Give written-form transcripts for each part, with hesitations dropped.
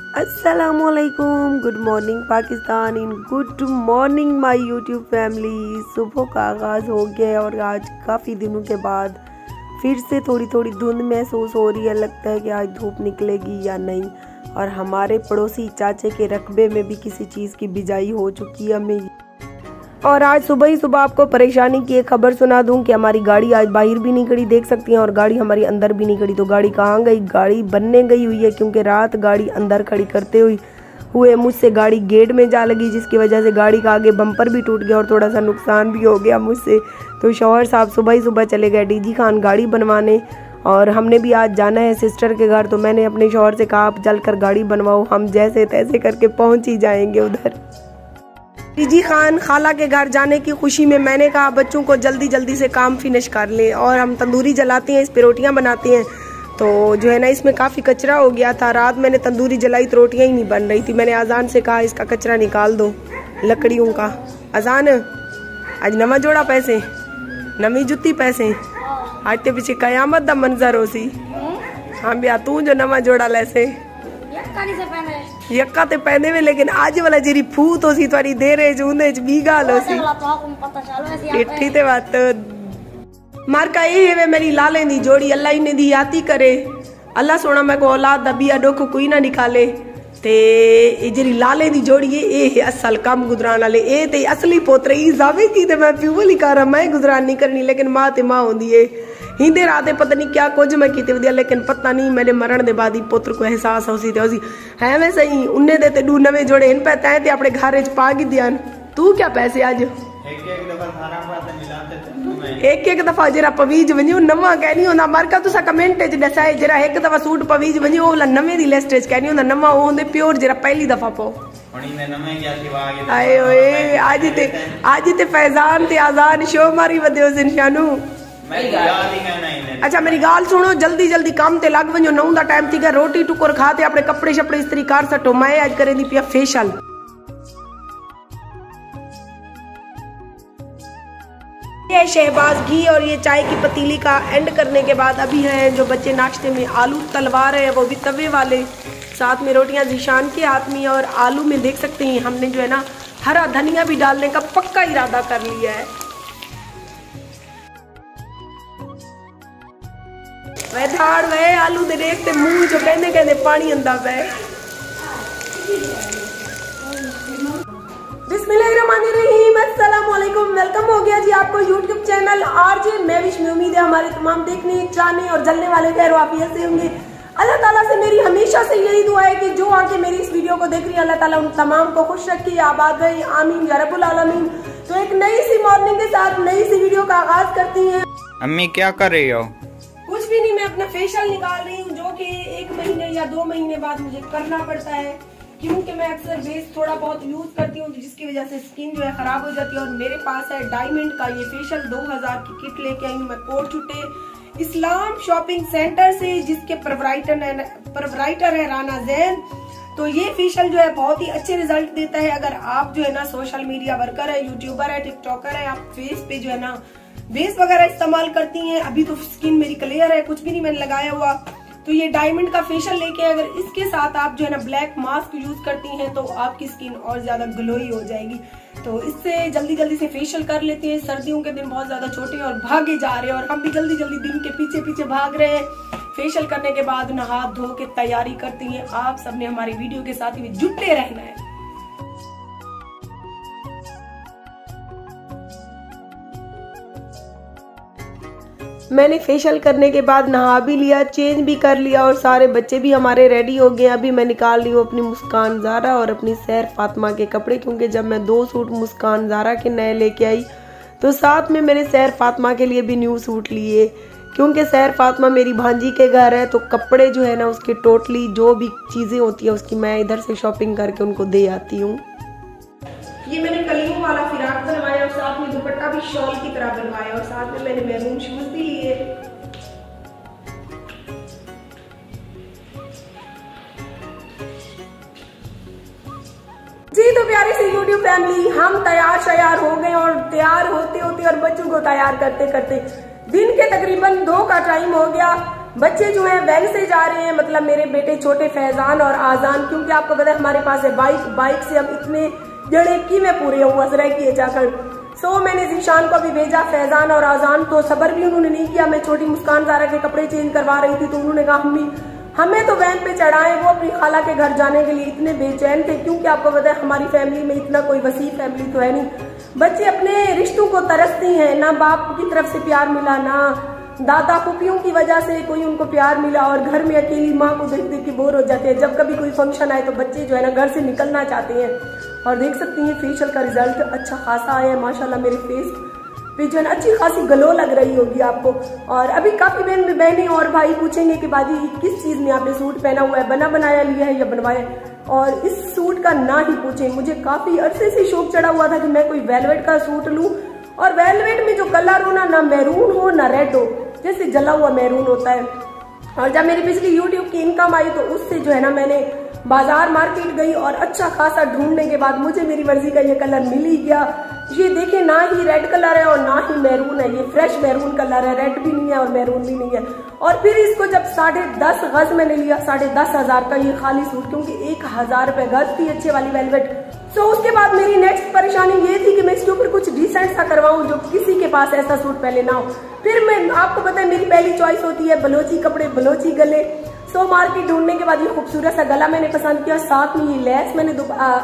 अस्सलामुअलैकुम, good morning Pakistan, in good morning my YouTube family. सुबह का आगाज़ हो गया और आज काफ़ी दिनों के बाद फिर से थोड़ी थोड़ी धुंध महसूस हो रही है। लगता है कि आज धूप निकलेगी या नहीं। और हमारे पड़ोसी चाचे के रकबे में भी किसी चीज़ की बिजाई हो चुकी है हमें। और आज सुबह ही सुबह आपको परेशानी की एक खबर सुना दूं कि हमारी गाड़ी आज बाहर भी नहीं खड़ी, देख सकती हैं, और गाड़ी हमारी अंदर भी नहीं खड़ी। तो गाड़ी कहाँ गई? गाड़ी बनने गई हुई है, क्योंकि रात गाड़ी अंदर खड़ी करते हुए मुझसे गाड़ी गेट में जा लगी, जिसकी वजह से गाड़ी का आगे बम्पर भी टूट गया और थोड़ा सा नुकसान भी हो गया मुझसे। तो शौहर साहब सुबह ही सुबह चले गए डीजी खान गाड़ी बनवाने, और हमने भी आज जाना है सिस्टर के घर। तो मैंने अपने शौहर से कहा आप चल कर गाड़ी बनवाओ, हम जैसे तैसे करके पहुँच ही जाएंगे उधर। डीजी खान खाला के घर जाने की खुशी में मैंने कहा बच्चों को जल्दी जल्दी से काम फिनिश कर ले, और हम तंदूरी जलाते हैं, इस पे रोटियां बनाते हैं। तो जो है ना, इसमें काफ़ी कचरा हो गया था। रात मैंने तंदूरी जलाई तो रोटियां ही नहीं बन रही थी। मैंने अजान से कहा इसका कचरा निकाल दो लकड़ियों का। अजान आज नवा जोड़ा पैसे, नवी जुत्ती पैसे, आज ते पीछे कयामत दा मंजर हो सी। हाँ भैया, तू जो नवा जोड़ा लैसे यक्का ते पहने में, लेकिन आज वाला जेरी फूत हो सी थोड़ी देर है जो उन्हें बीगा लो सी इट्ठी ते बात मार का ये है वे मेरी लाले दी जोड़ी अल्लाह ही ने दी याती करे। अल्लाह सोना मैं को औलाद दा बिया डोख कोई ना निकाले। ते ये जेरी लाले दी जोड़ी ये है असल काम गुजरान वाले, ए ते असली पोतरे ई जावे की ते मैं प्यूवल लिकारा मैं गुजरान नहीं करनी, लेकिन मां ते मां होंदी है। हिंदे राते पता नहीं क्या कुछ मैं कीते वधिया, लेकिन पता नहीं मेरे मरण दे बाद ही पुत्र को एहसास होसी ते होसी है मैं सही उन्ने दे ते 2 नवे जोड़े इन पे तय ते अपने घर च पा गी दियान। तू क्या पैसे आज एक दफा जरा पवीज वञो नवा कहनी होंदा मारका तुसा कमेंट च दसाए जरा एक दफा सूट पवीज वञो ओला नवे दी लिस्ट च कहनी होंदा नवा ओ होंदे प्योर जरा पहली दफा पो आए ओए आज ते फैजान ते आजान शो मारी वदियो जिनशानू। अच्छा मेरी गाल सुनो, जल्दी जल्दी काम ते लग वञो, 9 दा टाइम थी गया। रोटी टुकर खाते अपने कपड़े शपड़े इस्त्री कर सटो। मैं आज करे दी पिया फेशियल। ये शहबाज घी और ये चाय की पतीली का एंड करने के बाद अभी है जो बच्चे नाश्ते में आलू तलवा रहे हैं, वो भी तवे वाले, साथ में रोटियां जीशान के हाथ में। और आलू में देख सकते हैं हमने जो है ना हरा धनिया भी डालने का पक्का इरादा कर लिया है। वह धाड़ वह आलू दे देखते मुंह जो कहने कहने पानी अंदा वह। बिस्मिल्लाहिर्रहमानिर्रहीम, अस्सलाम वालेकुम, वेलकम हो गया जी आपको यूट्यूब चैनल आरजे महविश में। उम्मीद है हमारे तमाम देखने चाहने और जलने वाले खैर वाफियत से होंगे। अल्लाह ताला से मेरी हमेशा से यही दुआ है कि जो आके मेरी इस वीडियो को देख रही है अल्लाह ताला उन तमाम को खुश रखे, आबाद रहे, आमीन या रब्बुल आलमीन। तो एक नई सी मॉर्निंग के साथ नई सी वीडियो का आगाज करती है। अम्मी क्या कर रही हो? कुछ भी नहीं, मैं अपना फेशियल निकाल रही हूँ, जो कि 1 महीने या 2 महीने बाद मुझे करना पड़ता है, क्योंकि मैं अक्सर बेस थोड़ा बहुत यूज करती हूँ, जिसकी वजह से स्किन जो है खराब हो जाती है। और मेरे पास है डायमंड का ये फेशियल 2000 की किट लेके आई हूँ मैं कोट छुट्टे इस्लाम शॉपिंग सेंटर से, जिसके प्रोपराइटर है राना जैन। तो ये फेशियल जो है बहुत ही अच्छे रिजल्ट देता है। अगर आप जो है ना सोशल मीडिया वर्कर है, यूट्यूबर है, टिकटॉकर है, आप फेस पे जो है ना बेस वगैरह इस्तेमाल करती हैं, अभी तो स्किन मेरी क्लियर है, कुछ भी नहीं मैंने लगाया हुआ, तो ये डायमंड का फेशियल लेके अगर इसके साथ आप जो है ना ब्लैक मास्क यूज करती हैं तो आपकी स्किन और ज्यादा ग्लोई हो जाएगी। तो इससे जल्दी जल्दी से फेशियल कर लेते हैं। सर्दियों के दिन बहुत ज्यादा छोटे और भागे जा रहे हैं, और हम भी जल्दी जल्दी दिन के पीछे पीछे भाग रहे हैं। फेशियल करने के बाद नहा धो के तैयारी करती हैं। आप सबने हमारी वीडियो के साथ ही जुटे रहना है। मैंने फेशियल करने के बाद नहा भी लिया, चेंज भी कर लिया, और सारे बच्चे भी हमारे रेडी हो गए। अभी मैं निकाल रही हूँ अपनी मुस्कान ज़ारा और अपनी सैर फातिमा के कपड़े, क्योंकि जब मैं 2 सूट मुस्कान ज़ारा के नए लेके आई तो साथ में मैंने सैर फातिमा के लिए भी न्यू सूट लिए, क्योंकि सैर फातिमा मेरी भांजी के घर है। तो कपड़े जो है ना उसके टोटली जो भी चीज़ें होती है उसकी मैं इधर से शॉपिंग करके उनको दे आती हूँ। ये मैंने कलियों वाला फिराक बनवाया और साथ में दुपट्टा भी शॉल की तरह बनवाया, और साथ में मैंने मैरून शूज भी लिए। जी तो प्यारी सी यूट्यूब फैमिली, हम तैयार हो गए, और तैयार होते होते और बच्चों को तैयार करते करते दिन के तकरीबन 2 का टाइम हो गया। बच्चे जो है वैन से जा रहे हैं, मतलब मेरे बेटे छोटे फैजान और आजान, क्योंकि आपको पता है हमारे पास है बाइक से हम इतने जड़े की में पूरे हुआ किए जाकर। सो मैंने जीशान को भी भेजा, फैजान और आजान तो सबर भी उन्होंने नहीं किया। मैं छोटी मुस्कान ज़ारा के कपड़े चेंज करवा रही थी तो उन्होंने कहा अम्मी हमें तो वैन पे चढ़ाएं। वो अपनी खाला के घर जाने के लिए इतने बेचैन थे, क्योंकि आपको पता है हमारी फैमिली में इतना कोई वसी फैमिली तो है नहीं। बच्चे अपने रिश्तों को तरसते हैं, ना बाप की तरफ से प्यार मिला, ना दादा फूफियों की वजह से कोई उनको प्यार मिला, और घर में अकेली माँ को देख देख के बोर हो जाते हैं। जब कभी कोई फंक्शन आए तो बच्चे जो है ना घर से निकलना चाहते हैं। और देख सकती हैं फेशियल का रिजल्ट अच्छा खासा आया है माशाल्लाह। मेरे फेस पे जो है ना अच्छी खासी ग्लो लग रही होगी आपको। और अभी काफी बहनें और भाई पूछेंगे कि बाजी किस चीज में आपने सूट पहना हुआ है, बना बनाया लिया है या बनवाया। और इस सूट का ना ही पूछें, मुझे काफी अरसे से शौक चढ़ा हुआ था कि मैं कोई वेलवेट का सूट लूं, और वेलवेट में जो कलर हो ना मैरून हो ना रेड हो, जैसे जला हुआ मैरून होता है। और जब मेरी पिछली यूट्यूब की इनकम आई तो उससे जो है ना मैंने बाजार मार्केट गई और अच्छा खासा ढूंढने के बाद मुझे मेरी मर्जी का ये कलर मिल ही गया। ये देखें ना ही रेड कलर है और ना ही मैरून है, ये फ्रेश मैरून कलर है, रेड भी नहीं है और मैरून भी नहीं है। और फिर इसको जब 10.5 गज मैंने लिया, 10,500 का ये खाली सूट, क्योंकि 1,000 रुपए गज थी अच्छे वाली वेलवेट। सो उसके बाद मेरी नेक्स्ट परेशानी ये थी कि मैं इसके ऊपर कुछ डिसेंट सा करवाऊं जो किसी के पास ऐसा सूट पहले ना हो। फिर मैं आपको पता है मेरी पहली चॉइस होती है बलोची कपड़े, बलोची गले। सो मार्केट ढूंढने के बाद ये खूबसूरत सा गला मैंने पसंद किया, साथ में ये लेस मैंने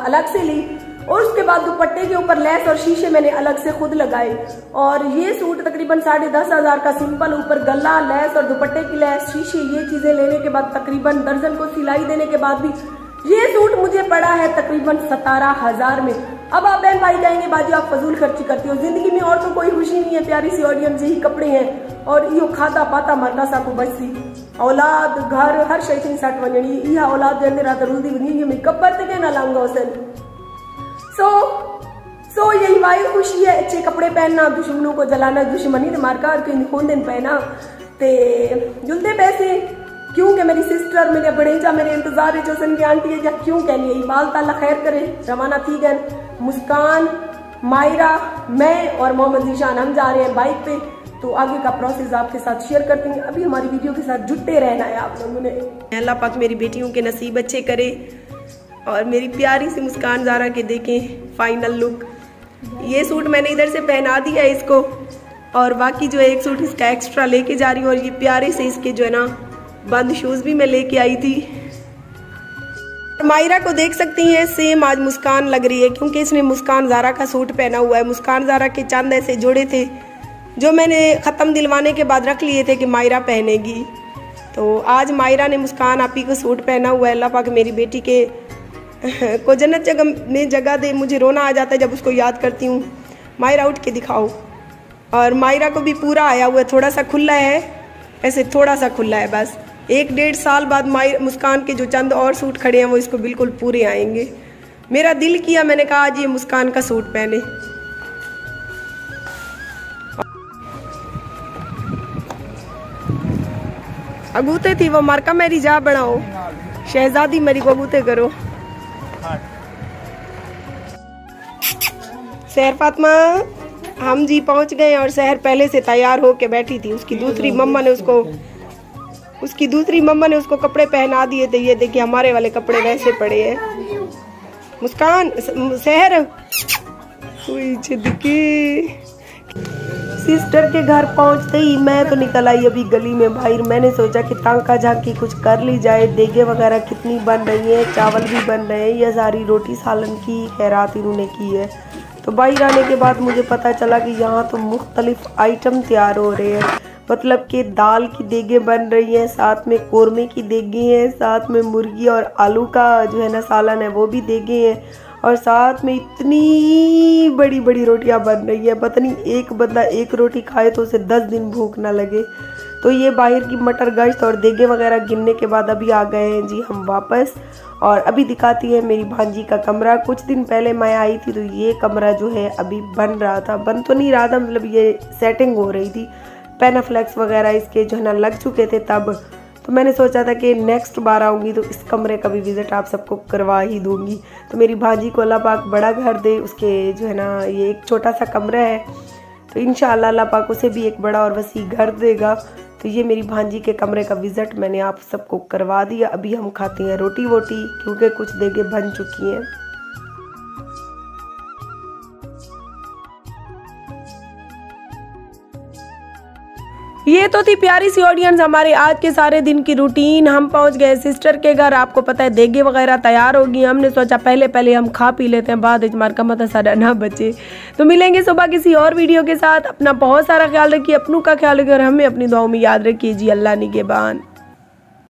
अलग से ली, और उसके बाद दुपट्टे के ऊपर लेस और शीशे मैंने अलग से खुद लगाए। और ये सूट तकरीबन 10,500 का सिंपल, ऊपर गला, लेस और दुपट्टे की लेस, शीशे, ये चीजें लेने के बाद तकरीबन दर्जन को सिलाई देने के बाद भी ये सूट मुझे पड़ा है तकरीबन 17,000 में। अब आप बहन भाई कहेंगे बाजी आप फजूल खर्ची करती हो, जिंदगी में और तो कोई खुशी नहीं है, प्यारी सी ऑडियंस, यही कपड़े हैं और यो खाता पाता मरना सा को बचती औलाद घर हर शय थी सट वजनी, यह औलाद जंदे रात रूदी बनी में कब्र तक ना लाऊंगा हुसैन। सो यही वाइल खुशी है, अच्छे कपड़े पहनना, दुश्मनों को जलाना, दुश्मनी ने मारकार के खून दिन पहना ते जुलते पैसे, क्योंकि मेरी सिस्टर मेरे बड़ेजा मेरे इंतजार है जोसन की आंटी है, या क्यों कहनी है, बाल ताला खैर करे। रवाना थी गन मुस्कान, मायरा, मैं और मोहम्मद जीशान, हम जा रहे हैं बाइक पे। तो आगे का प्रोसेस आपके साथ शेयर करती हूँ। अभी हमारी वीडियो के साथ जुटे रहना है आप लोगों ने। अल्लाह पाक मेरी बेटियों के नसीब अच्छे करे और मेरी प्यारी सी मुस्कान ज़ारा के देखें फाइनल लुक। ये सूट मैंने इधर से पहना दिया है इसको, और बाकी जो है एक सूट इसका एक्स्ट्रा लेके जा रही हूँ, और ये प्यारे से इसके जो है ना बंद शूज भी मैं लेके आई थी। मायरा को देख सकती हैं सेम आज मुस्कान लग रही है, क्योंकि इसने मुस्कान ज़ारा का सूट पहना हुआ है। मुस्कान ज़ारा के चंद ऐसे जोड़े थे जो मैंने ख़त्म दिलवाने के बाद रख लिए थे कि मायरा पहनेगी, तो आज मायरा ने मुस्कान आपी को सूट पहना हुआ है। अल्लाह पाक मेरी बेटी के को जन्नत में जगह दे। मुझे रोना आ जाता है जब उसको याद करती हूँ। मायरा उठ के दिखाओ। और मायरा को भी पूरा आया हुआ है, थोड़ा सा खुला है, ऐसे थोड़ा सा खुला है बस। 1-1.5 साल बाद मुस्कान के जो चंद और सूट खड़े हैं वो इसको बिल्कुल पूरे आएंगे। मेरा दिल किया, मैंने कहा आज ये मुस्कान का सूट पहने। अगूते थी वो मार्का मेरी जा बढ़ाओ, शहजादी मेरी को अगूते करो। सहर फातिमा हम जी पहुंच गए और सहर पहले से तैयार होके बैठी थी। उसकी दूसरी मम्मा ने उसको कपड़े पहना दिए थे। ये देखिए हमारे वाले कपड़े वैसे पड़े हैं। मुस्कान सहर सिस्टर के घर पहुंचते ही मैं तो निकल आई अभी गली में बाहर। मैंने सोचा कि तांका झांकी कुछ कर ली जाए। देगे वगैरह कितनी बन रही हैं, चावल भी बन रहे हैं, यह सारी रोटी सालन की खैरात इन्होंने की है। तो बाहर आने के बाद मुझे पता चला कि यहाँ तो मुख्तलिफ आइटम तैयार हो रहे हैं। मतलब कि दाल की देगे बन रही हैं, साथ में कोरमे की देगे हैं, साथ में मुर्गी और आलू का जो है ना सालन है वो भी देगे हैं, और साथ में इतनी बड़ी बड़ी रोटियां बन रही है। पता नहीं एक बंदा एक रोटी खाए तो उसे 10 दिन भूख ना लगे। तो ये बाहर की मटर गश्त और देगे वगैरह गिनने के बाद अभी आ गए हैं जी हम वापस। और अभी दिखाती है मेरी भांजी का कमरा। कुछ दिन पहले मैं आई थी तो ये कमरा जो है अभी बन रहा था, बन तो नहीं रहा था, मतलब ये सेटिंग हो रही थी। पेनाफ्लेक्स वगैरह इसके जो है ना लग चुके थे तब। तो मैंने सोचा था कि नेक्स्ट बार आऊँगी तो इस कमरे का भी विज़िट आप सबको करवा ही दूँगी। तो मेरी भांजी को अल्लाह पाक बड़ा घर दे, उसके जो है ना ये एक छोटा सा कमरा है, तो इंशाअल्लाह अल्लाह पाक उसे भी एक बड़ा और वसी घर देगा। तो तो ये मेरी भांजी के कमरे का विज़िट मैंने आप सबको करवा दिया। अभी हम खाते हैं रोटी वोटी क्योंकि कुछ देगे बन चुकी हैं। ये तो थी प्यारी सी ऑडियंस हमारे आज के सारे दिन की रूटीन। हम पहुंच गए सिस्टर के घर। आपको पता है देगे वगैरह तैयार होगी। हमने सोचा पहले हम खा पी लेते हैं, बाद हमारे का मतलब सारा ना बचे। तो मिलेंगे सुबह किसी और वीडियो के साथ। अपना बहुत सारा ख्याल रखिए, अपनों का ख्याल रखिए और हमें अपनी दुआओं में याद रखिए जी। अल्लाह निगहबान।